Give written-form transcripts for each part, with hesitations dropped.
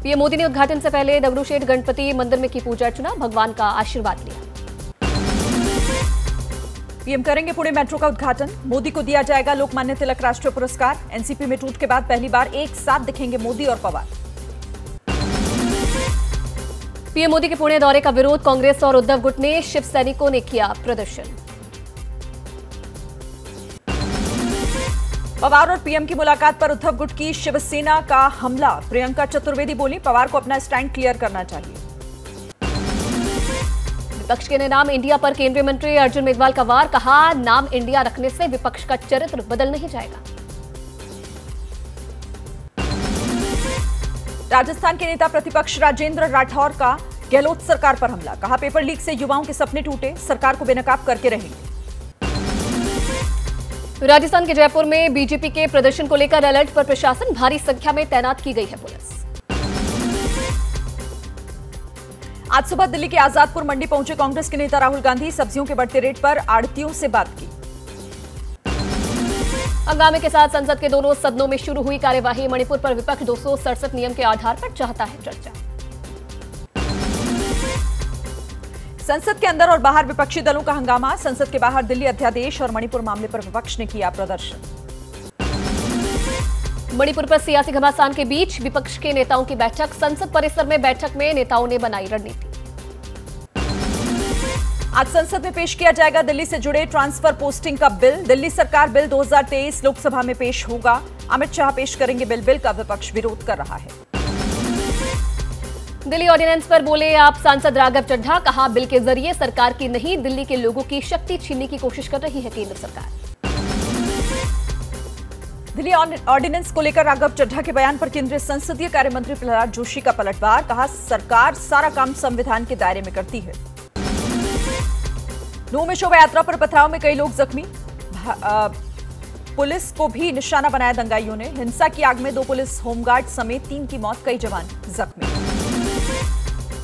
PM Modi ने उद्घाटन से पहले दगड़ूशेठ गणपति मंदिर में की पूजा अर्चना, भगवान का आशीर्वाद लिया। पीएम करेंगे पुणे मेट्रो का उद्घाटन, मोदी को दिया जाएगा लोकमान्य तिलक राष्ट्रीय पुरस्कार। एनसीपी में टूट के बाद पहली बार एक साथ दिखेंगे मोदी और पवार। पीएम मोदी के पुणे दौरे का विरोध, कांग्रेस और उद्धव गुट ने शिव सैनिकों ने किया प्रदर्शन। पवार और पीएम की मुलाकात पर उद्धव गुट की शिवसेना का हमला, प्रियंका चतुर्वेदी बोली पवार को अपना स्टैंड क्लियर करना चाहिए। विपक्ष के नाम इंडिया पर केंद्रीय मंत्री अर्जुन मेघवाल का वार, कहा नाम इंडिया रखने से विपक्ष का चरित्र बदल नहीं जाएगा। राजस्थान के नेता प्रतिपक्ष राजेंद्र राठौर का गहलोत सरकार पर हमला, कहा पेपर लीक से युवाओं के सपने टूटे, सरकार को बेनकाब करके रहेंगे। राजस्थान के जयपुर में बीजेपी के प्रदर्शन को लेकर अलर्ट पर प्रशासन, भारी संख्या में तैनात की गई है पुलिस। आज सुबह दिल्ली के आजादपुर मंडी पहुंचे कांग्रेस के नेता राहुल गांधी, सब्जियों के बढ़ते रेट पर आड़तियों से बात की। हंगामे के साथ संसद के दोनों सदनों में शुरू हुई कार्यवाही, मणिपुर पर विपक्ष 267 नियम के आधार पर चाहता है चर्चा। संसद के अंदर और बाहर विपक्षी दलों का हंगामा, संसद के बाहर दिल्ली अध्यादेश और मणिपुर मामले पर विपक्ष ने किया प्रदर्शन। मणिपुर पर सियासी घमासान के बीच विपक्ष के नेताओं की बैठक, संसद परिसर में बैठक में नेताओं ने बनाई रणनीति। आज संसद में पेश किया जाएगा दिल्ली से जुड़े ट्रांसफर पोस्टिंग का बिल, दिल्ली सरकार बिल 2023 लोकसभा में पेश होगा, अमित शाह पेश करेंगे बिल का विपक्ष विरोध कर रहा है। दिल्ली ऑर्डिनेंस पर बोले आप सांसद राघव चड्ढा, कहा बिल के जरिए सरकार की नहीं दिल्ली के लोगों की शक्ति छीनने की कोशिश कर रही है केंद्र सरकार। दिल्ली ऑर्डिनेंस को लेकर राघव चड्ढा के बयान पर केंद्रीय संसदीय कार्य मंत्री प्रहलाद जोशी का पलटवार, कहा सरकार सारा काम संविधान के दायरे में करती है। नूह में शोभा यात्रा पर पथराव में कई लोग जख्मी, पुलिस को भी निशाना बनाया दंगाइयों ने, हिंसा की आग में 2 पुलिस होमगार्ड समेत 3 की मौत, कई जवान जख्मी।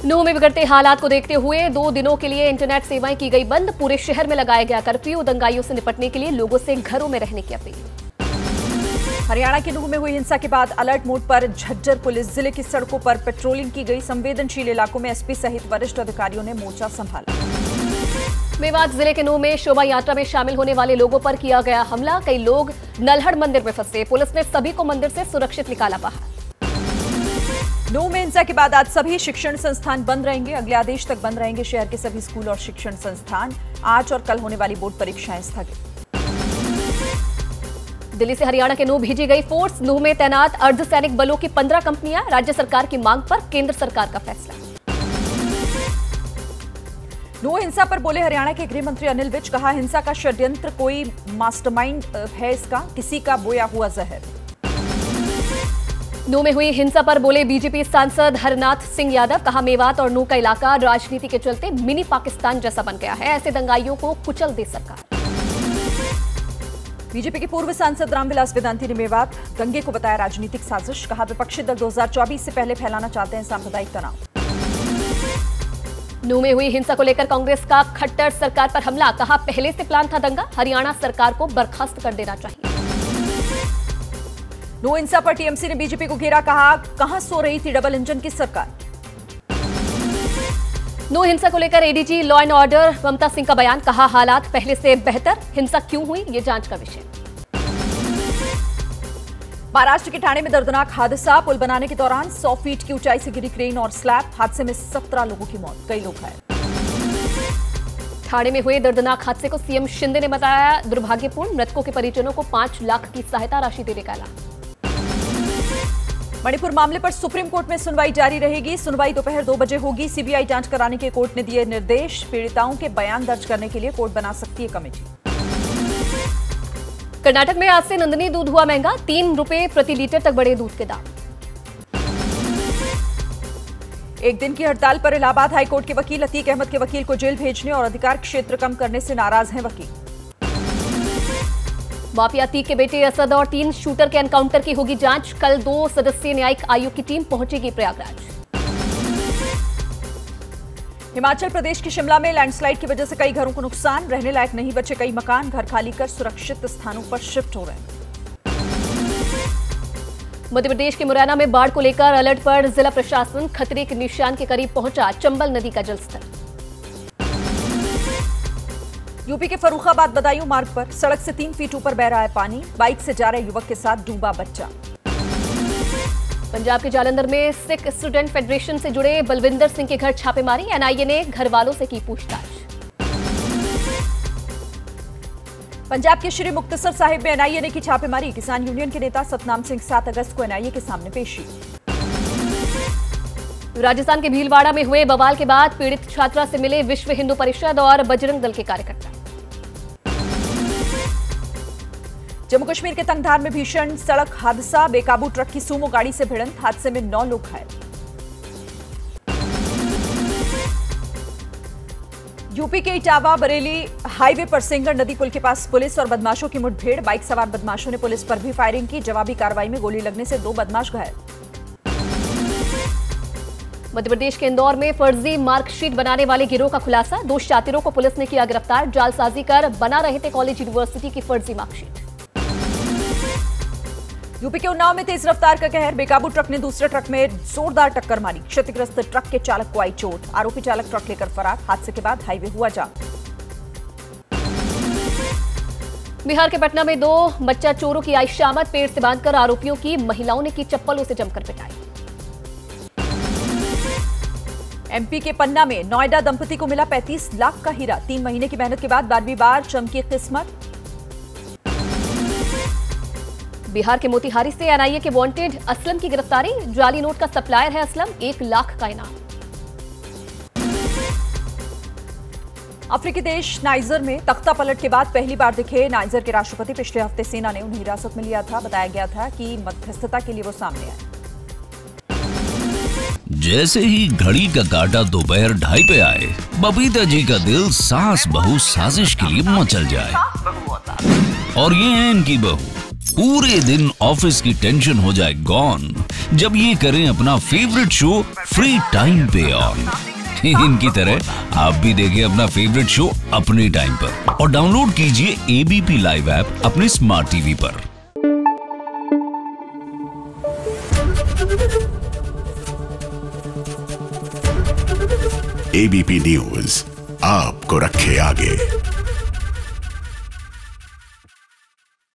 नूह में बिगड़ते हालात को देखते हुए 2 दिनों के लिए इंटरनेट सेवाएं की गई बंद, पूरे शहर में लगाया गया कर्फ्यू, दंगाइयों से निपटने के लिए लोगों से घरों में रहने की अपील। हरियाणा के नूह में हुई हिंसा के बाद अलर्ट मोड पर झज्जर पुलिस, जिले की सड़कों पर पेट्रोलिंग की गई, संवेदनशील इलाकों में एसपी सहित वरिष्ठ अधिकारियों ने मोर्चा संभाला। मेवात जिले के नूह में शोभा यात्रा में शामिल होने वाले लोगों पर किया गया हमला, कई लोग नल्हड़ मंदिर में फंसे, पुलिस ने सभी को मंदिर से सुरक्षित निकाला बाहर। नूह में हिंसा के बाद आज सभी शिक्षण संस्थान बंद रहेंगे, अगले आदेश तक बंद रहेंगे शहर के सभी स्कूल और शिक्षण संस्थान, आज और कल होने वाली बोर्ड परीक्षाएं स्थगित। दिल्ली से हरियाणा के नूह भेजी गई फोर्स, नूह में तैनात अर्धसैनिक बलों की 15 कंपनियां, राज्य सरकार की मांग पर केंद्र सरकार का फैसला। नूह हिंसा पर बोले हरियाणा के गृह मंत्री अनिल विज, कहा हिंसा का षड्यंत्र कोई मास्टरमाइंड है इसका, किसी का बोया हुआ जहर। नूह में हुई हिंसा पर बोले बीजेपी सांसद हरनाथ सिंह यादव, कहा मेवात और नूह का इलाका राजनीति के चलते मिनी पाकिस्तान जैसा बन गया है, ऐसे दंगाइयों को कुचल दे सरकार। बीजेपी के पूर्व सांसद रामविलास वेदांती ने मेवात दंगे को बताया राजनीतिक साजिश, कहा विपक्षी दल 2024 से पहले फैलाना चाहते हैं सांप्रदायिक तनाव। नूह में हुई हिंसा को लेकर कांग्रेस का खट्टर सरकार पर हमला, कहा पहले से प्लान था दंगा, हरियाणा सरकार को बर्खास्त कर देना चाहिए। नूह हिंसा पर टीएमसी ने बीजेपी को घेरा, कहा कहां सो रही थी डबल इंजन की सरकार। नूह हिंसा को लेकर एडीजी लॉ एंड ऑर्डर ममता सिंह का बयान, कहा हालात पहले से बेहतर, हिंसा क्यों हुई ये जांच का विषय। महाराष्ट्र के ठाणे में दर्दनाक हादसा, पुल बनाने के दौरान 100 फीट की ऊंचाई से गिरी क्रेन और स्लैब, हादसे में 17 लोगों की मौत, कई लोग घायल। ठाणे में हुए दर्दनाक हादसे को सीएम शिंदे ने बताया दुर्भाग्यपूर्ण, मृतकों के परिजनों को 5 लाख की सहायता राशि देने का ऐलान। मणिपुर मामले पर सुप्रीम कोर्ट में सुनवाई जारी रहेगी, सुनवाई दोपहर 2 बजे होगी, सीबीआई जांच कराने के कोर्ट ने दिए निर्देश, पीड़िताओं के बयान दर्ज करने के लिए कोर्ट बना सकती है कमेटी। कर्नाटक में आज से नंदिनी दूध हुआ महंगा, 3 रुपए प्रति लीटर तक बढ़े दूध के दाम। एक दिन की हड़ताल पर इलाहाबाद हाईकोर्ट के वकील अतीक अहमद के वकील को जेल भेजने और अधिकार क्षेत्र कम करने से नाराज हैं वकील। माफिया अतीक के बेटे असद और 3 शूटर के एनकाउंटर की होगी जांच, कल 2 सदस्यीय न्यायिक आयोग की टीम पहुंचेगी प्रयागराज। हिमाचल प्रदेश के शिमला में लैंडस्लाइड की वजह से कई घरों को नुकसान, रहने लायक नहीं बचे कई मकान, घर खाली कर सुरक्षित स्थानों पर शिफ्ट हो रहे हैं। मध्य प्रदेश के मुरैना में बाढ़ को लेकर अलर्ट पर जिला प्रशासन, खतरे के निशान के करीब पहुंचा चंबल नदी का जलस्तर। यूपी के फर्रुखाबाद बदायूं मार्ग पर सड़क से 3 फीट ऊपर बह रहा है पानी, बाइक से जा रहे युवक के साथ डूबा बच्चा। पंजाब के जालंधर में सिख स्टूडेंट फेडरेशन से जुड़े बलविंदर सिंह के घर छापेमारी, एनआईए ने घर वालों से की पूछताछ। पंजाब के श्री मुक्तसर साहिब में एनआईए ने की छापेमारी, किसान यूनियन के नेता सतनाम सिंह 7 अगस्त को एनआईए के सामने पेशी। राजस्थान के भीलवाड़ा में हुए बवाल के बाद पीड़ित छात्रा से मिले विश्व हिंदू परिषद और बजरंग दल के कार्यकर्ता। जम्मू कश्मीर के तंगधार में भीषण सड़क हादसा, बेकाबू ट्रक की सूमो गाड़ी से भिड़ंत, हादसे में 9 लोग घायल। यूपी के इटावा बरेली हाईवे पर सेंगर नदी पुल के पास पुलिस और बदमाशों की मुठभेड़, बाइक सवार बदमाशों ने पुलिस पर भी फायरिंग की, जवाबी कार्रवाई में गोली लगने से 2 बदमाश घायल। मध्य प्रदेश के इंदौर में फर्जी मार्कशीट बनाने वाले गिरोह का खुलासा, 2 शातिरों को पुलिस ने किया गिरफ्तार, जालसाजी कर बना रहे थे कॉलेज यूनिवर्सिटी की फर्जी मार्कशीट। यूपी के उन्नाव में तेज रफ्तार का कहर, बेकाबू ट्रक ने दूसरे ट्रक में जोरदार टक्कर मारी, क्षतिग्रस्त ट्रक के चालक को आई चोट, आरोपी चालक ट्रक लेकर फरार, हादसे के बाद हाईवे हुआ जाम। बिहार के पटना में 2 बच्चा चोरों की आई शामत, पेड़ से बांधकर आरोपियों की महिलाओं ने की चप्पलों से जमकर पिटाई। एमपी के पन्ना में नोएडा दंपति को मिला 35 लाख का हीरा, 3 महीने की मेहनत के बाद 12वीं बार चमकी किस्मत। बिहार के मोतिहारी से एनआईए के वांटेड असलम की गिरफ्तारी, जाली नोट का सप्लायर है असलम, 1 लाख का इनाम। अफ्रीकी देश नाइजर में तख्ता पलट के बाद पहली बार दिखे नाइजर के राष्ट्रपति, पिछले हफ्ते सेना ने उन्हें हिरासत में लिया था, बताया गया था कि मध्यस्थता के लिए वो सामने आए। जैसे ही घड़ी का काटा दोपहर 2:30 पे आए, बबीता जी का दिल सास बहू साजिश के लिए मचल जाए। और ये है इनकी बहू, पूरे दिन ऑफिस की टेंशन हो जाए गॉन जब ये करें अपना फेवरेट शो फ्री टाइम पे ऑन। इनकी तरह आप भी देखें अपना फेवरेट शो अपने टाइम पर और डाउनलोड कीजिए एबीपी लाइव ऐप अपने स्मार्ट टीवी पर। एबीपी न्यूज आपको रखे आगे।